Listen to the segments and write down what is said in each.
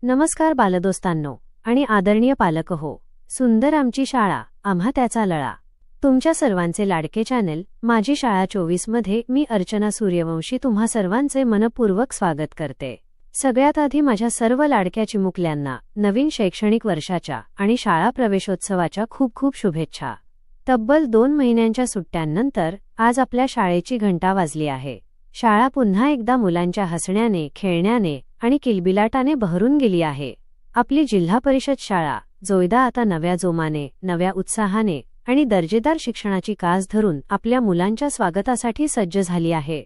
नमस्कार बालदोस्तांनो आणि आदरणीय पालक हो. सुंदर आमची शाळा, आम्हा त्याचा लळा. तुमच्या सर्वांचे लाडके चॅनल माझी शाळा 24 मध्ये मी अर्चना सूर्यवंशी तुम्हा सर्वांचे मनपूर्वक स्वागत करते. सगळ्यात आधी माझ्या सर्व लाडक्या चिमुकल्यांना नवीन शैक्षणिक वर्षाच्या आणि शाळा प्रवेशोत्सवाच्या खूप खूप शुभेच्छा. तब्बल 2 महिन्यांच्या सुट्ट्यांनंतर आज आपल्या शाळेची घंटा वाजली आहे. शाळा पुन्हा एकदा मुलांच्या हसण्याने, खेळण्याने आणि किलबिलाटाने बहरून गेली आहे. आपली जिल्हा परिषद शाळा जोयदा आता नव्या जोमाने, नव्या उत्साहाने आणि दर्जेदार शिक्षणाची कास धरून आपल्या मुलांच्या स्वागतासाठी सज्ज झाली आहे.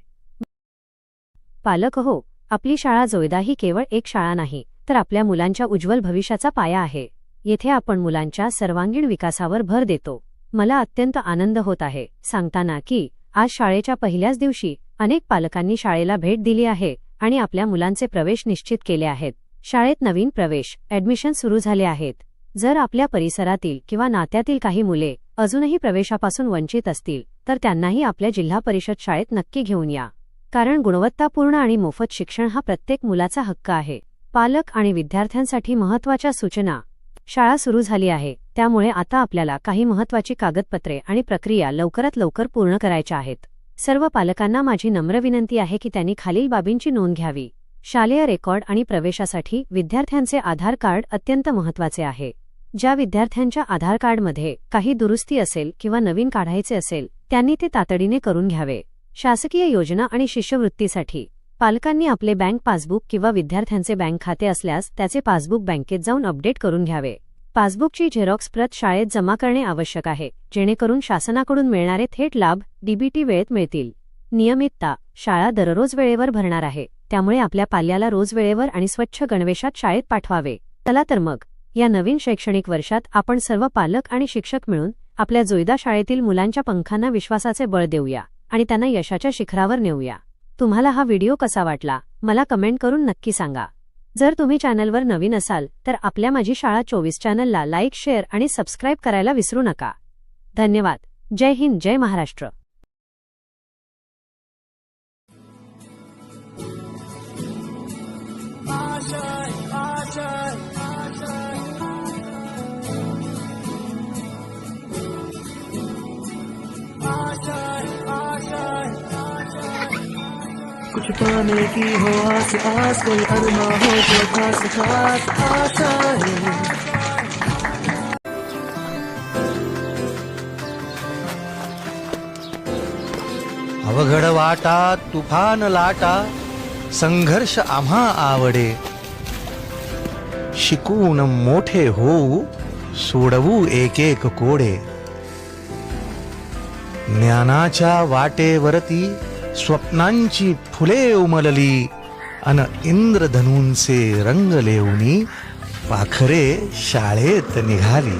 पालक हो, आपली शाळा जोयदा ही केवळ एक शाळा नाही, तर आपल्या मुलांच्या उज्ज्वल भविष्याचा पाया आहे. येथे आपण मुलांच्या सर्वांगीण विकासावर भर देतो. मला अत्यंत आनंद होत आहे सांगताना की आज शाळेच्या पहिल्याच दिवशी अनेक पालकांनी शाळेला भेट दिली आहे आणि आपल्या मुलांचे प्रवेश निश्चित केले आहेत. शाळेत नवीन प्रवेश, ॲडमिशन सुरू झाले आहेत. जर आपल्या परिसरातील किंवा नात्यातील काही मुले अजूनही प्रवेशापासून वंचित असतील तर त्यांनाही आपल्या जिल्हा परिषद शाळेत नक्की घेऊन या. कारण गुणवत्तापूर्ण आणि मोफत शिक्षण हा प्रत्येक मुलाचा हक्क आहे. पालक आणि विद्यार्थ्यांसाठी महत्त्वाच्या सूचना. शाळा सुरू झाली आहे, त्यामुळे आता आपल्याला काही महत्त्वाची कागदपत्रे आणि प्रक्रिया लवकरात लवकर पूर्ण करायच्या आहेत. सर्व पालकांना माझी नम्र विनंती आहे की त्यांनी खालील बाबींची नोंद घ्यावी. शालेय रेकॉर्ड आणि प्रवेशासाठी विद्यार्थ्यांचे आधार कार्ड अत्यंत महत्त्वाचे आहे. ज्या विद्यार्थ्यांच्या आधार कार्डमध्ये काही दुरुस्ती असेल किंवा नवीन काढायचे असेल त्यांनी ते तातडीने करून घ्यावे. शासकीय योजना आणि शिष्यवृत्तीसाठी पालकांनी आपले बँक पासबुक किंवा विद्यार्थ्यांचे बँक खाते असल्यास त्याचे पासबुक बँकेत जाऊन अपडेट करून घ्यावे. पासबुकची झेरॉक्स प्रत शाळेत जमा करणे आवश्यक आहे, जेणेकरून शासनाकडून मिळणारे थेट लाभ डीबीटी वेळेत मिळतील. नियमितता. शाळा दररोज वेळेवर भरणार आहे, त्यामुळे आपल्या पाल्याला रोज वेळेवर आणि स्वच्छ गणवेशात शाळेत पाठवावे. चला तर मग या नवीन शैक्षणिक वर्षात आपण सर्व पालक आणि शिक्षक मिळून आपल्या जोयदा शाळेतील मुलांच्या पंखांना विश्वासाचे बळ देऊया आणि त्यांना यशाच्या शिखरावर नेऊया. तुम्हाला हा व्हिडिओ कसा वाटला मला कमेंट करून नक्की सांगा. जर तुम्ही चॅनलवर नवीन असाल तर आपल्या माझी शाळा 24 चॅनलला लाईक, शेअर आणि सबस्क्राईब करायला विसरू नका. धन्यवाद. जय हिंद, जय महाराष्ट्र. कुछ पाने की हो आस आस, कोई अरमा हो जो खास खास आशा है. अवघड वाटा तुफान लाटा, संघर्ष आम्हा आवडे. शिकून मोठे होऊ, सोडवू एक एक कोडे. ज्ञानाच्या वाटेवरती स्वप्नांची फुले उमलली, अन इंद्रधनूंचे रंग लेऊनी पाखरे शाळेत निघाली.